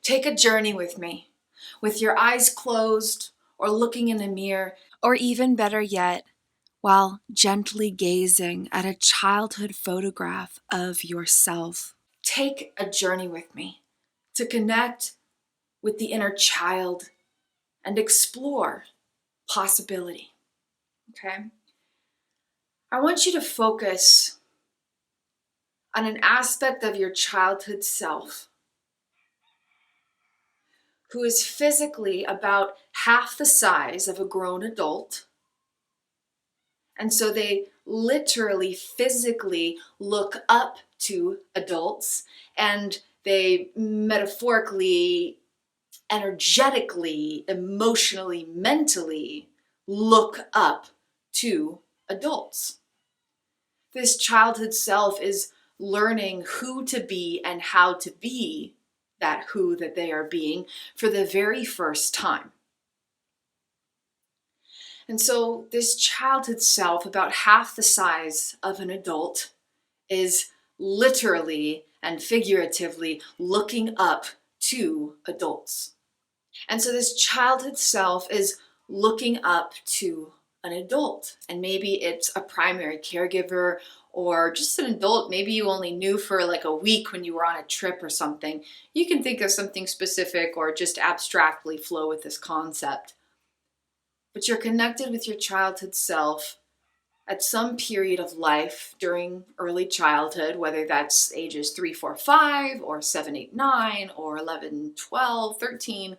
Take a journey with me, with your eyes closed or looking in a mirror, or even better yet, while gently gazing at a childhood photograph of yourself. Take a journey with me to connect with the inner child and explore possibility. Okay? I want you to focus on an aspect of your childhood self who is physically about half the size of a grown adult. And so they literally, physically look up to adults, and they metaphorically, energetically, emotionally, mentally look up to adults. This childhood self is learning who to be and how to be that who that they are being for the very first time. And so this childhood self, about half the size of an adult, is literally and figuratively looking up to adults. And so this childhood self is looking up to an adult. And maybe it's a primary caregiver or just an adult maybe you only knew for like a week when you were on a trip or something. You can think of something specific or just abstractly flow with this concept. But you're connected with your childhood self at some period of life during early childhood, whether that's ages 3, 4, 5, or 7, 8, 9, or 11, 12, 13.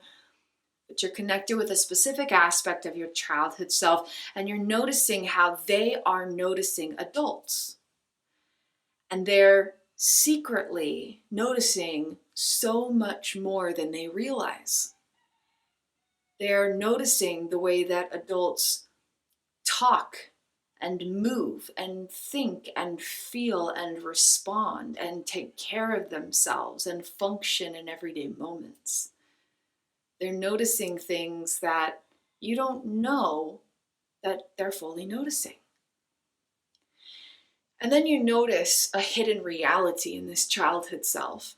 But you're connected with a specific aspect of your childhood self, and you're noticing how they are noticing adults. And they're secretly noticing so much more than they realize. They're noticing the way that adults talk and move and think and feel and respond and take care of themselves and function in everyday moments. They're noticing things that you don't know that they're fully noticing. And then you notice a hidden reality in this childhood self.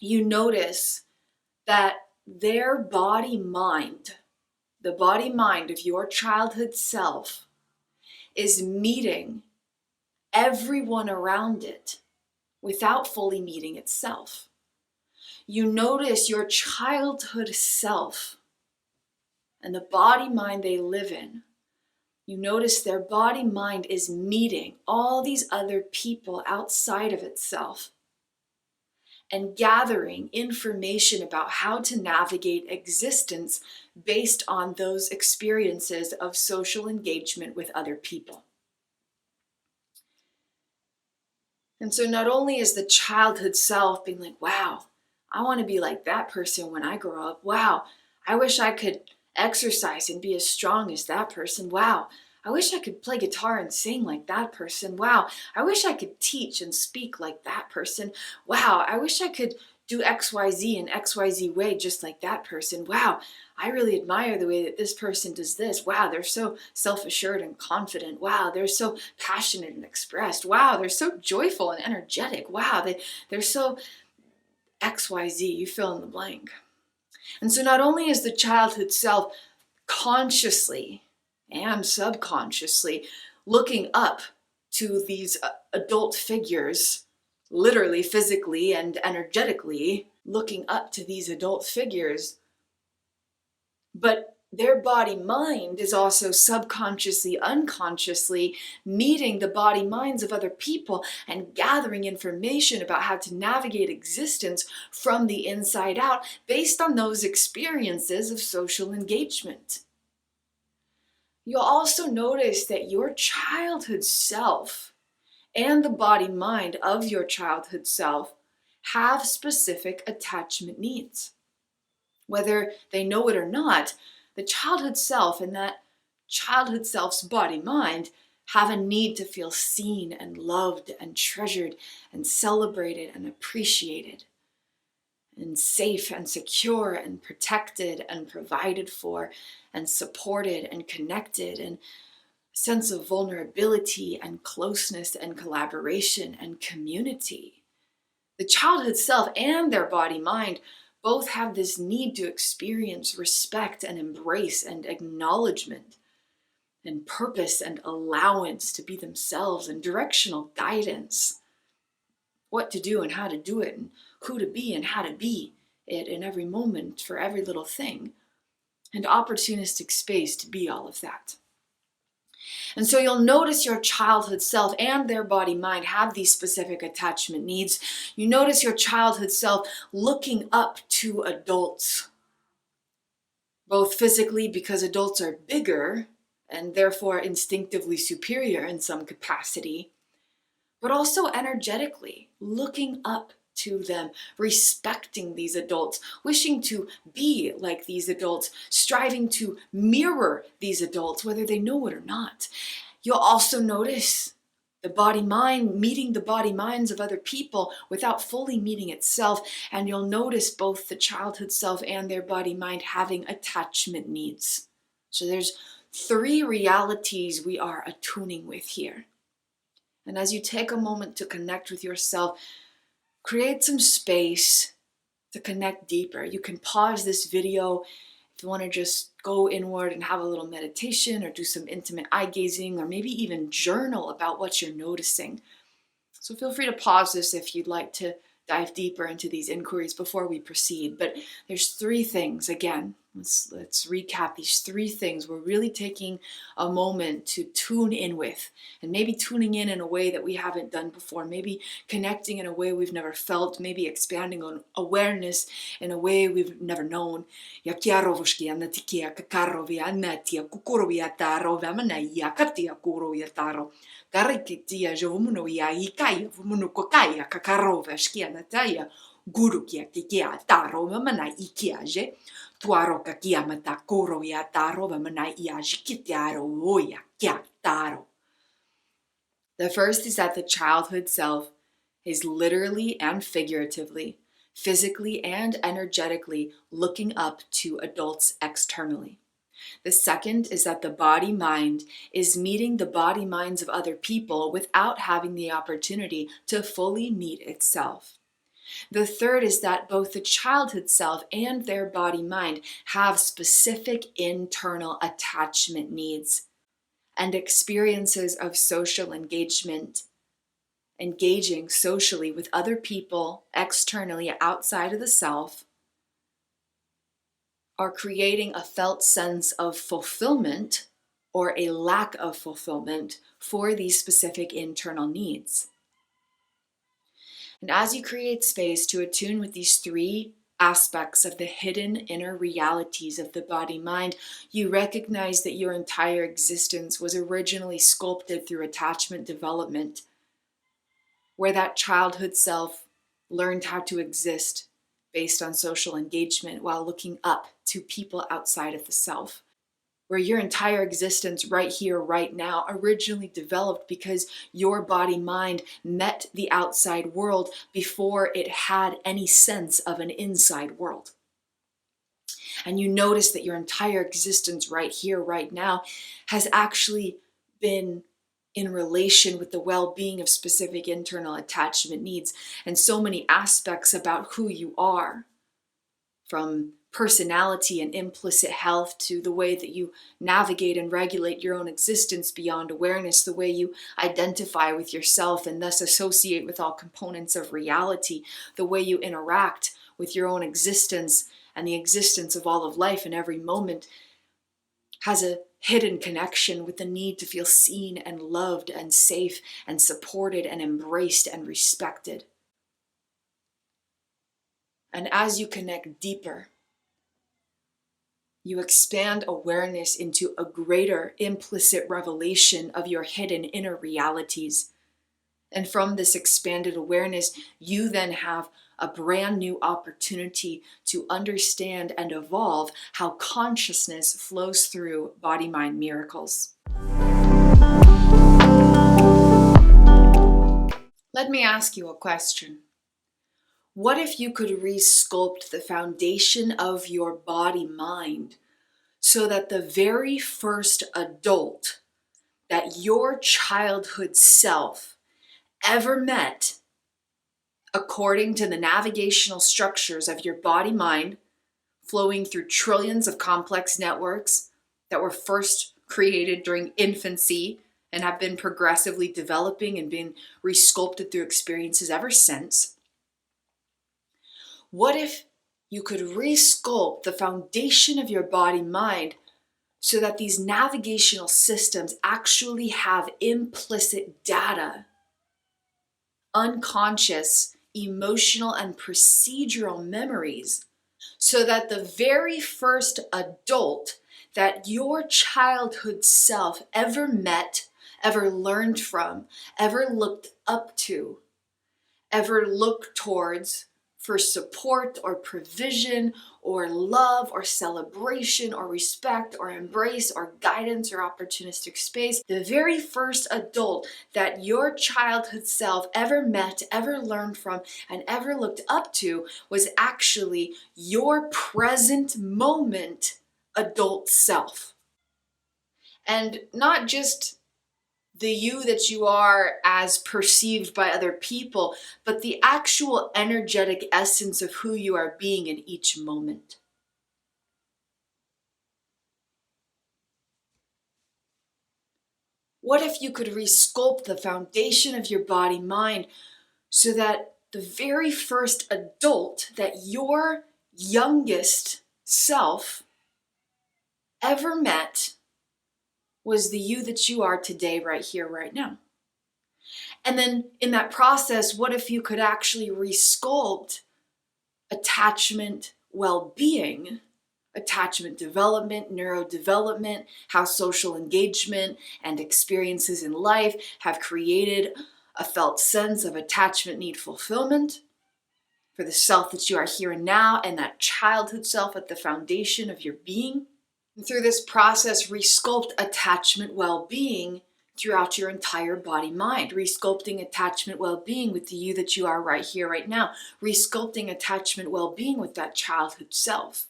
You notice that their body-mind, the body-mind of your childhood self, is meeting everyone around it without fully meeting itself. You notice your childhood self and the body-mind they live in. You notice their body-mind is meeting all these other people outside of itself and gathering information about how to navigate existence based on those experiences of social engagement with other people. And so not only is the childhood self being like, wow, I want to be like that person when I grow up. Wow, I wish I could exercise and be as strong as that person. Wow, I wish I could play guitar and sing like that person. Wow, I wish I could teach and speak like that person. Wow, I wish I could do XYZ in XYZ way just like that person. Wow, I really admire the way that this person does this. Wow, they're so self-assured and confident. Wow, they're so passionate and expressed. Wow, they're so joyful and energetic. Wow, they're so XYZ, you fill in the blank. And so not only is the childhood self consciously and subconsciously looking up to these adult figures, literally, physically, and energetically looking up to these adult figures, but their body-mind is also subconsciously, unconsciously meeting the body-minds of other people and gathering information about how to navigate existence from the inside out based on those experiences of social engagement. You'll also notice that your childhood self and the body-mind of your childhood self have specific attachment needs. Whether they know it or not, the childhood self and that childhood self's body-mind have a need to feel seen and loved and treasured and celebrated and appreciated and safe and secure and protected and provided for and supported and connected, and a sense of vulnerability and closeness and collaboration and community. The childhood self and their body-mind both have this need to experience respect and embrace and acknowledgement and purpose and allowance to be themselves and directional guidance. What to do and how to do it and who to be and how to be it in every moment for every little thing. And opportunistic space to be all of that. And so you'll notice your childhood self and their body mind have these specific attachment needs. You notice your childhood self looking up to adults, both physically because adults are bigger and therefore instinctively superior in some capacity, but also energetically looking up to them, respecting these adults, wishing to be like these adults, striving to mirror these adults, whether they know it or not. You'll also notice the body mind meeting the body minds of other people without fully meeting itself. And you'll notice both the childhood self and their body mind having attachment needs. So there's 3 realities we are attuning with here. And as you take a moment to connect with yourself, create some space to connect deeper. You can pause this video if you want to just go inward and have a little meditation or do some intimate eye gazing or maybe even journal about what you're noticing. So feel free to pause this if you'd like to dive deeper into these inquiries before we proceed. But there's 3 things, again, let's recap these 3 things we're really taking a moment to tune in with, and maybe tuning in a way that we haven't done before, maybe connecting in a way we've never felt, maybe expanding on awareness in a way we've never known. Karikitia jovumuno ya ikaya vumuno kokaya kakarova shkia nataya guru kia kikia taro mamana ikiaje tuaro kakia mata koro ya taro mamana iaji kitiaro oya kia taro. The first is that the childhood self is literally and figuratively, physically and energetically looking up to adults externally. The second is that the body mind is meeting the body minds of other people without having the opportunity to fully meet itself. The third is that both the childhood self and their body mind have specific internal attachment needs and experiences of social engagement, engaging socially with other people externally outside of the self, are creating a felt sense of fulfillment or a lack of fulfillment for these specific internal needs. And as you create space to attune with these 3 aspects of the hidden inner realities of the body mind, you recognize that your entire existence was originally sculpted through attachment development, where that childhood self learned how to exist based on social engagement while looking up to people outside of the self, where your entire existence right here, right now, originally developed because your body mind met the outside world before it had any sense of an inside world. And you notice that your entire existence right here, right now, has actually been in relation with the well-being of specific internal attachment needs and so many aspects about who you are, from personality and implicit health to the way that you navigate and regulate your own existence beyond awareness, the way you identify with yourself and thus associate with all components of reality, the way you interact with your own existence and the existence of all of life in every moment has a hidden connection with the need to feel seen and loved and safe and supported and embraced and respected. And as you connect deeper, you expand awareness into a greater implicit revelation of your hidden inner realities. And from this expanded awareness, you then have a brand new opportunity to understand and evolve how consciousness flows through body-mind miracles. Let me ask you a question. What if you could resculpt the foundation of your body-mind so that the very first adult that your childhood self ever met according to the navigational structures of your body-mind, flowing through trillions of complex networks that were first created during infancy and have been progressively developing and been resculpted through experiences ever since. What if you could resculpt the foundation of your body-mind so that these navigational systems actually have implicit data, unconscious, emotional, and procedural memories, so that the very first adult that your childhood self ever met, ever learned from, ever looked up to, ever looked towards for support or provision or love or celebration or respect or embrace or guidance or opportunistic space, the very first adult that your childhood self ever met, ever learned from, and ever looked up to was actually your present moment adult self. And not just the you that you are as perceived by other people, but the actual energetic essence of who you are being in each moment. What if you could resculpt the foundation of your body-mind so that the very first adult that your youngest self ever met was the you that you are today, right here, right now? And then in that process, what if you could actually resculpt attachment well-being, attachment development, neurodevelopment, how social engagement and experiences in life have created a felt sense of attachment need fulfillment for the self that you are here and now, and that childhood self at the foundation of your being. And through this process, resculpt attachment well-being throughout your entire body-mind, resculpting attachment well-being with the you that you are right here, right now, resculpting attachment well-being with that childhood self.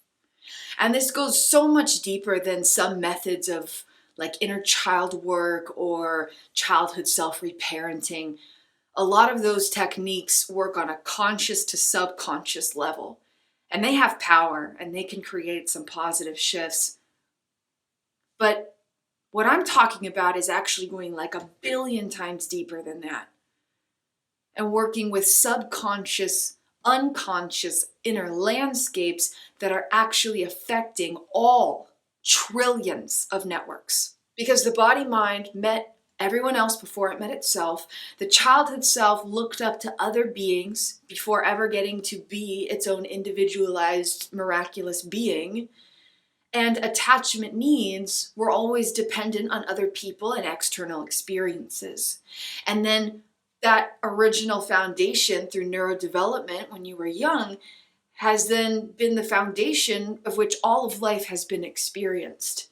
And this goes so much deeper than some methods of like inner child work or childhood self-reparenting. A lot of those techniques work on a conscious to subconscious level, and they have power and they can create some positive shifts. But what I'm talking about is actually going like 1 billion times deeper than that and working with subconscious, unconscious inner landscapes that are actually affecting all trillions of networks. Because the body-mind met everyone else before it met itself. The childhood self looked up to other beings before ever getting to be its own individualized, miraculous being. And attachment needs were always dependent on other people and external experiences. And then that original foundation through neurodevelopment when you were young has then been the foundation of which all of life has been experienced.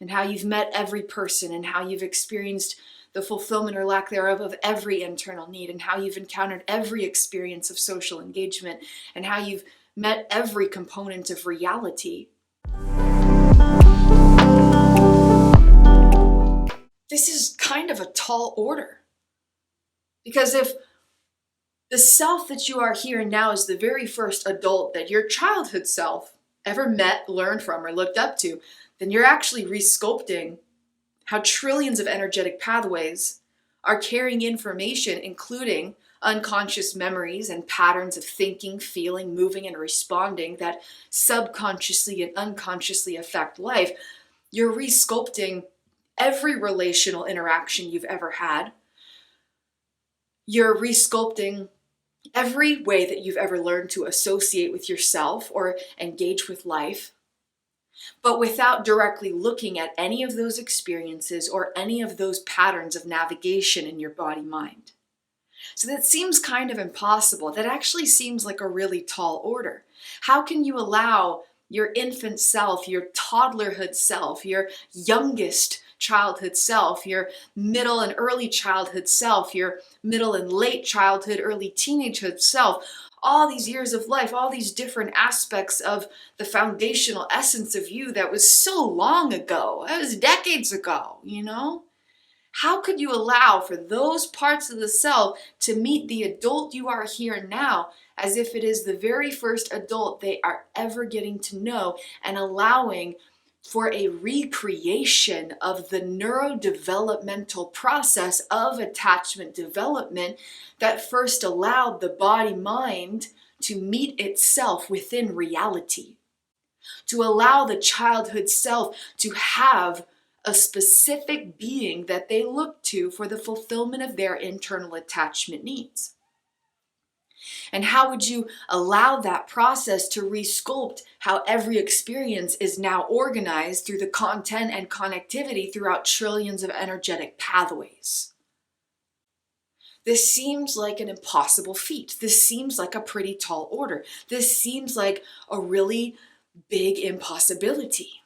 And how you've met every person and how you've experienced the fulfillment or lack thereof of every internal need, and how you've encountered every experience of social engagement, and how you've met every component of reality. This is kind of a tall order. Because if the self that you are here and now is the very first adult that your childhood self ever met, learned from, or looked up to, then you're actually resculpting how trillions of energetic pathways are carrying information, including unconscious memories and patterns of thinking, feeling, moving, and responding that subconsciously and unconsciously affect life. You're resculpting every relational interaction you've ever had. You're resculpting every way that you've ever learned to associate with yourself or engage with life, but without directly looking at any of those experiences or any of those patterns of navigation in your body-mind. So that seems kind of impossible. That actually seems like a really tall order. How can you allow your infant self, your toddlerhood self, your youngest childhood self, your middle and early childhood self, your middle and late childhood, early teenagehood self, all these years of life, all these different aspects of the foundational essence of you that was so long ago, that was decades ago, you know? How could you allow for those parts of the self to meet the adult you are here now as if it is the very first adult they are ever getting to know, and allowing for a recreation of the neurodevelopmental process of attachment development that first allowed the body-mind to meet itself within reality, to allow the childhood self to have a specific being that they look to for the fulfillment of their internal attachment needs. And how would you allow that process to resculpt how every experience is now organized through the content and connectivity throughout trillions of energetic pathways? This seems like an impossible feat. This seems like a pretty tall order. This seems like a really big impossibility.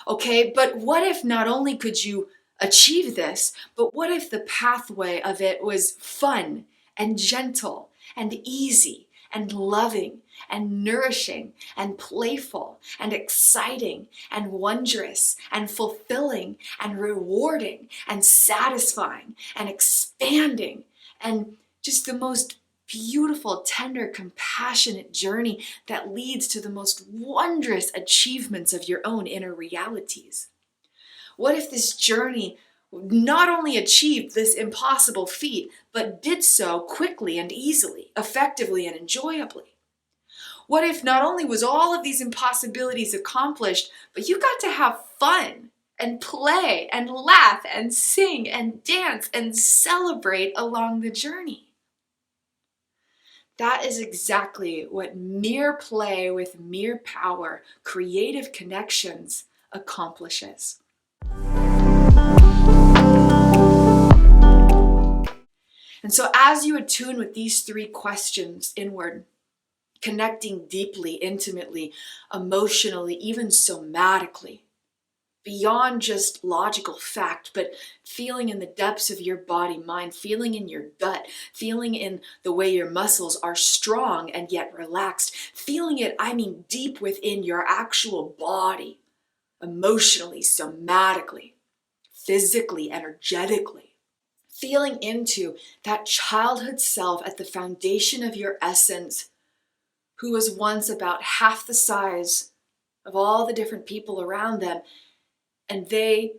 Okay, but what if not only could you achieve this, but what if the pathway of it was fun and gentle and easy and loving and nourishing and playful and exciting and wondrous and fulfilling and rewarding and satisfying and expanding and just the most beautiful, tender, compassionate journey that leads to the most wondrous achievements of your own inner realities? What if this journey not only achieved this impossible feat, but did so quickly and easily, effectively and enjoyably? What if not only was all of these impossibilities accomplished, but you got to have fun and play and laugh and sing and dance and celebrate along the journey? That is exactly what mere play with mere power, creative connections, accomplishes. And so as you attune with these three questions inward, connecting deeply, intimately, emotionally, even somatically, beyond just logical fact, but feeling in the depths of your body, mind, feeling in your gut, feeling in the way your muscles are strong and yet relaxed, feeling it, deep within your actual body, emotionally, somatically, physically, energetically. Feeling into that childhood self at the foundation of your essence, who was once about half the size of all the different people around them, and they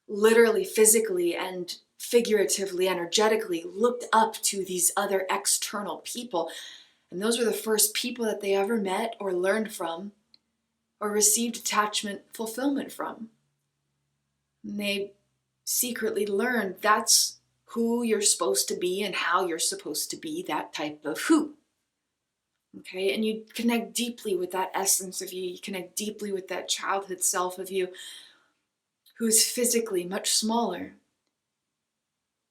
literally, physically, and figuratively, energetically looked up to these other external people. And those were the first people that they ever met or learned from or received attachment fulfillment from. And they secretly learned that's who you're supposed to be and how you're supposed to be that type of who. Okay, and you connect deeply with that essence of you. You connect deeply with that childhood self of you who is physically much smaller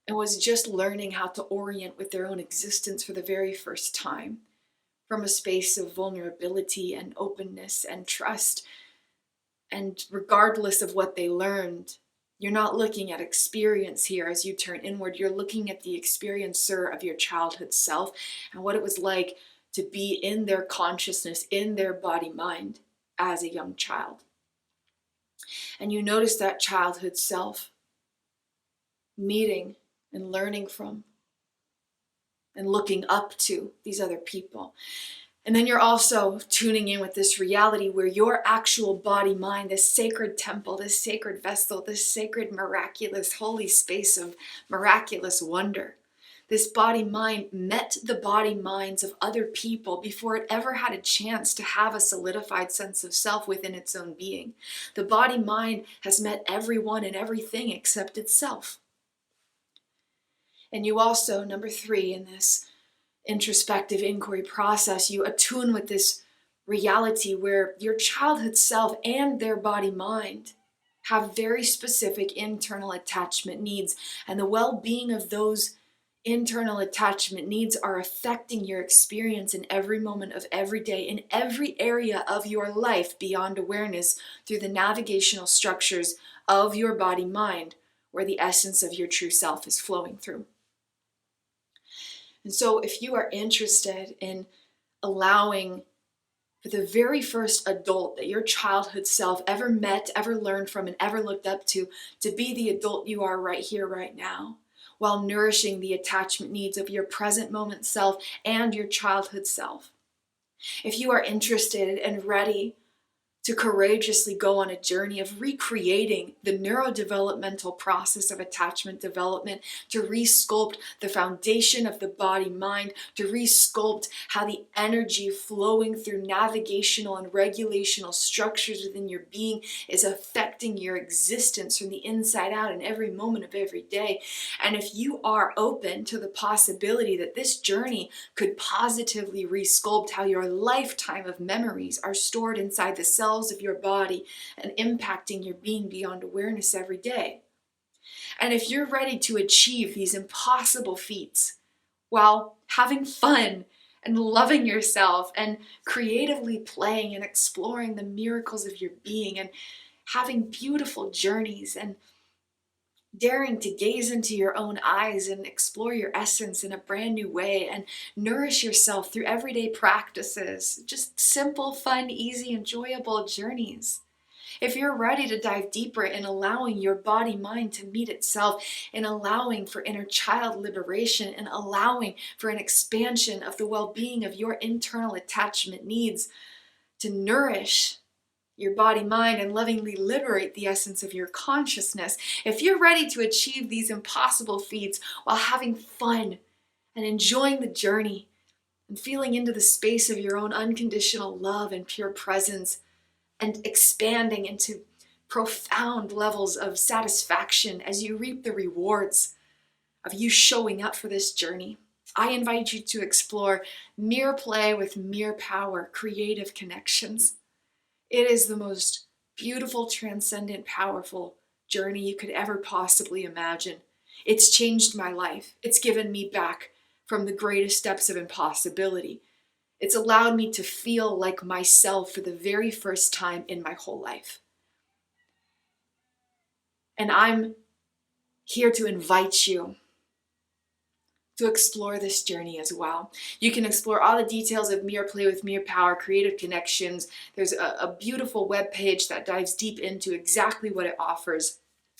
and was just learning how to orient with their own existence for the very first time, from a space of vulnerability and openness and trust. And regardless of what they learned, you're not looking at experience here as you turn inward. You're looking at the experiencer of your childhood self and what it was like to be in their consciousness, in their body-mind as a young child. And you notice that childhood self meeting and learning from and looking up to these other people. And then you're also tuning in with this reality where your actual body mind, this sacred temple, this sacred vessel, this sacred miraculous holy space of miraculous wonder, this body mind met the body minds of other people before it ever had a chance to have a solidified sense of self within its own being. The body mind has met everyone and everything except itself. And you also, number 3, in this introspective inquiry process, you attune with this reality where your childhood self and their body mind have very specific internal attachment needs, and the well-being of those internal attachment needs are affecting your experience in every moment of every day, in every area of your life beyond awareness, through the navigational structures of your body mind, where the essence of your true self is flowing through. And so if you are interested in allowing for the very first adult that your childhood self ever met, ever learned from, and ever looked up to be the adult you are right here, right now, while nourishing the attachment needs of your present moment self and your childhood self. If you are interested and ready to courageously go on a journey of recreating the neurodevelopmental process of attachment development, to resculpt the foundation of the body mind, to resculpt how the energy flowing through navigational and regulational structures within your being is affecting your existence from the inside out in every moment of every day. And if you are open to the possibility that this journey could positively resculpt how your lifetime of memories are stored inside the cells of your body and impacting your being beyond awareness every day. And if you're ready to achieve these impossible feats while having fun and loving yourself and creatively playing and exploring the miracles of your being and having beautiful journeys and daring to gaze into your own eyes and explore your essence in a brand new way and nourish yourself through everyday practices, just simple, fun, easy, enjoyable journeys. If you're ready to dive deeper in allowing your body mind to meet itself, in allowing for inner child liberation, and allowing for an expansion of the well-being of your internal attachment needs, to nourish your body, mind, and lovingly liberate the essence of your consciousness. If you're ready to achieve these impossible feats while having fun and enjoying the journey and feeling into the space of your own unconditional love and pure presence and expanding into profound levels of satisfaction as you reap the rewards of you showing up for this journey, I invite you to explore Mere Play with Mere Power Creative Connections. It is the most beautiful, transcendent, powerful journey you could ever possibly imagine. It's changed my life. It's given me back from the greatest depths of impossibility. It's allowed me to feel like myself for the very first time in my whole life. And I'm here to invite you to explore this journey as well. You can explore all the details of Mere Play with Mere Power, Creative Connections. There's a beautiful webpage that dives deep into exactly what it offers,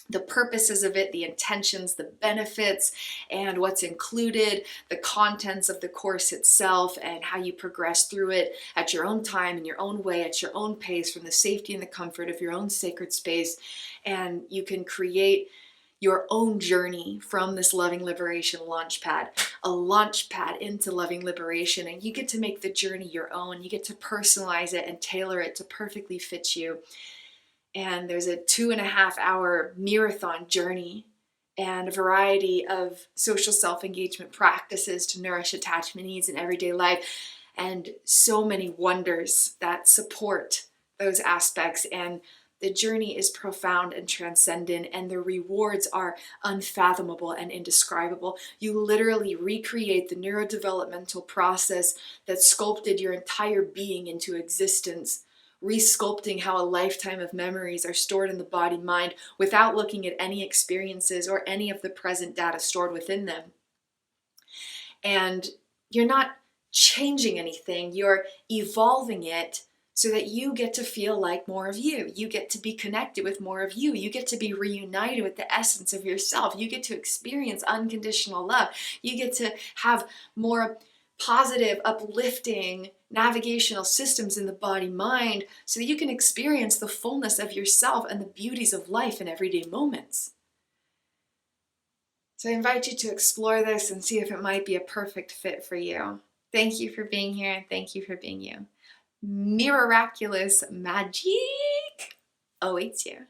the purposes of it, the intentions, the benefits, and what's included, the contents of the course itself, and how you progress through it at your own time, in your own way, at your own pace, from the safety and the comfort of your own sacred space. And you can create your own journey from this loving liberation launchpad, a launchpad into loving liberation, and you get to make the journey your own. You get to personalize it and tailor it to perfectly fit you. And there's a 2.5-hour marathon journey and a variety of social self-engagement practices to nourish attachment needs in everyday life, and so many wonders that support those aspects. And the journey is profound and transcendent, and the rewards are unfathomable and indescribable. You literally recreate the neurodevelopmental process that sculpted your entire being into existence, resculpting how a lifetime of memories are stored in the body mind without looking at any experiences or any of the present data stored within them. And you're not changing anything, you're evolving it so that you get to feel like more of you. You get to be connected with more of you. You get to be reunited with the essence of yourself. You get to experience unconditional love. You get to have more positive, uplifting, navigational systems in the body mind so that you can experience the fullness of yourself and the beauties of life in everyday moments. So I invite you to explore this and see if it might be a perfect fit for you. Thank you for being here, and thank you for being you. Miraculous MagiiicK awaits you.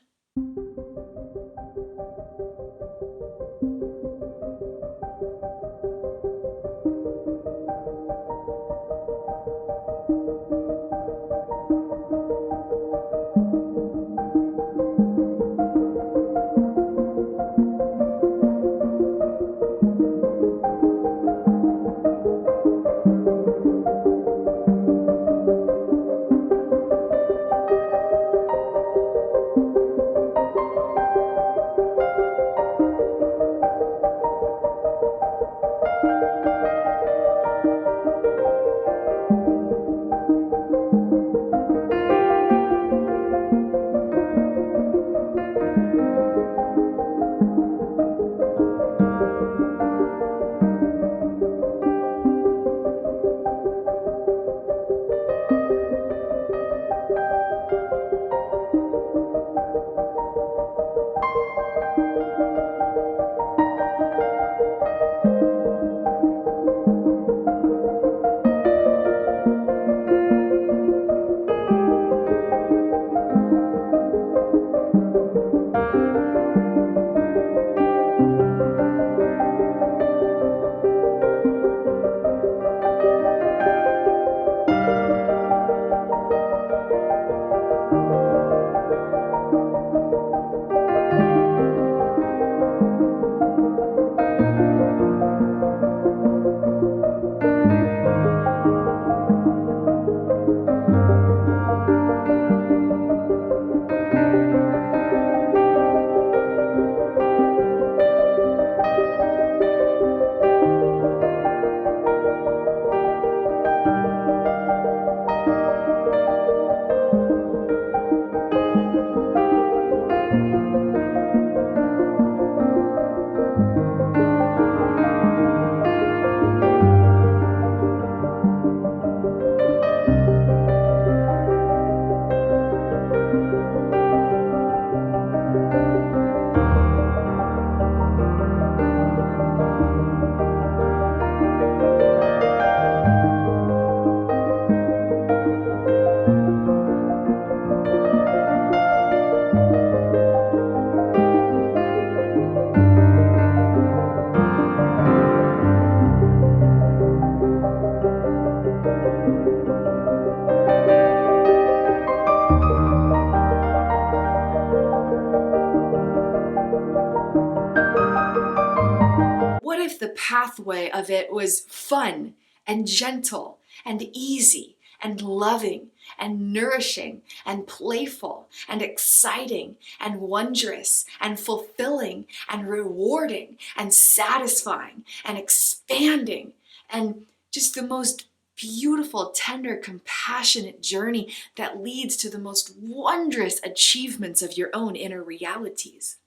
the pathway of it was fun and gentle and easy and loving and nourishing and playful and exciting and wondrous and fulfilling and rewarding and satisfying and expanding and just the most beautiful, tender, compassionate journey that leads to the most wondrous achievements of your own inner realities.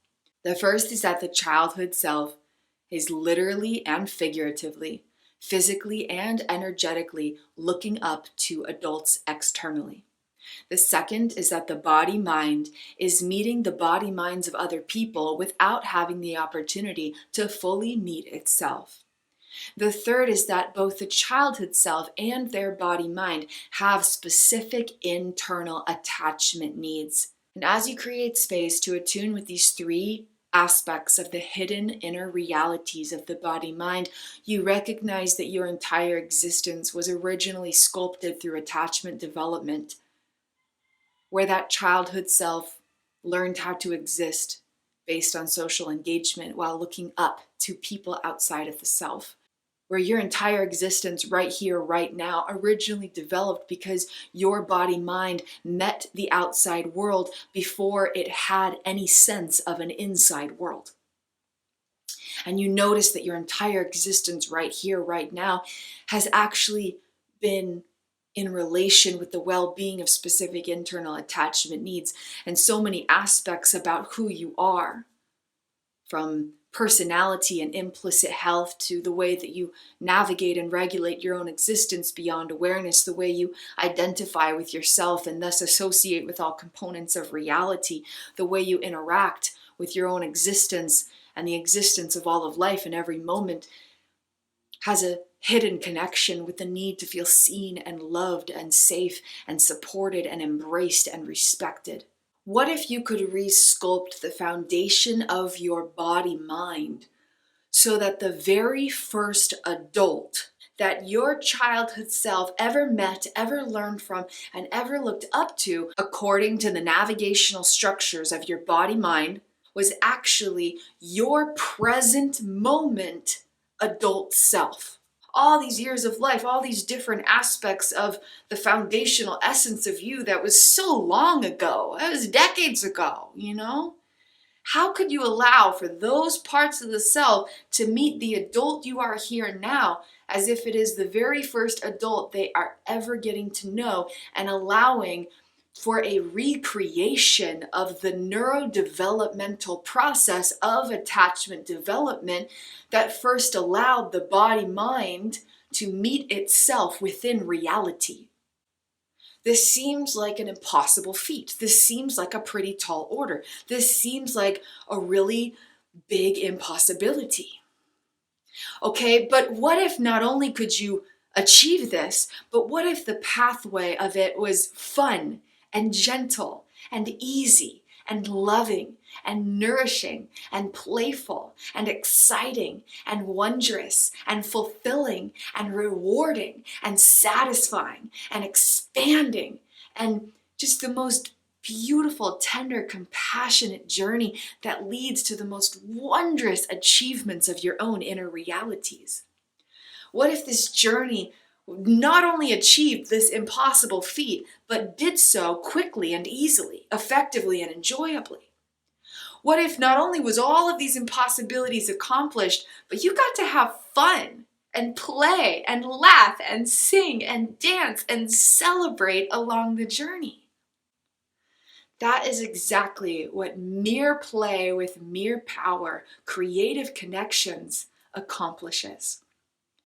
The first is that the childhood self is literally and figuratively, physically and energetically looking up to adults externally. The second is that the body mind is meeting the body minds of other people without having the opportunity to fully meet itself. The third is that both the childhood self and their body mind have specific internal attachment needs. And as you create space to attune with these three aspects of the hidden inner realities of the body mind, you recognize that your entire existence was originally sculpted through attachment development, where that childhood self learned how to exist based on social engagement while looking up to people outside of the self. Where your entire existence right here, right now, originally developed because your body mind met the outside world before it had any sense of an inside world. And you notice that your entire existence right here, right now, has actually been in relation with the well-being of specific internal attachment needs and so many aspects about who you are, from personality and implicit health to the way that you navigate and regulate your own existence beyond awareness, the way you identify with yourself and thus associate with all components of reality, the way you interact with your own existence and the existence of all of life in every moment has a hidden connection with the need to feel seen and loved and safe and supported and embraced and respected. What if you could resculpt the foundation of your body mind so that the very first adult that your childhood self ever met, ever learned from, and ever looked up to, according to the navigational structures of your body mind, was actually your present moment adult self? All these years of life, all these different aspects of the foundational essence of you that was so long ago, that was decades ago, How could you allow for those parts of the self to meet the adult you are here now as if it is the very first adult they are ever getting to know, and allowing for a recreation of the neurodevelopmental process of attachment development that first allowed the body mind to meet itself within reality? This seems like an impossible feat. This seems like a pretty tall order. This seems like a really big impossibility. Okay, but what if not only could you achieve this, but what if the pathway of it was fun and gentle and easy and loving and nourishing and playful and exciting and wondrous and fulfilling and rewarding and satisfying and expanding and just the most beautiful, tender, compassionate journey that leads to the most wondrous achievements of your own inner realities? What if this journey not only achieved this impossible feat, but did so quickly and easily, effectively and enjoyably? What if not only was all of these impossibilities accomplished, but you got to have fun and play and laugh and sing and dance and celebrate along the journey? That is exactly what mere play with mere power, creative connections, accomplishes.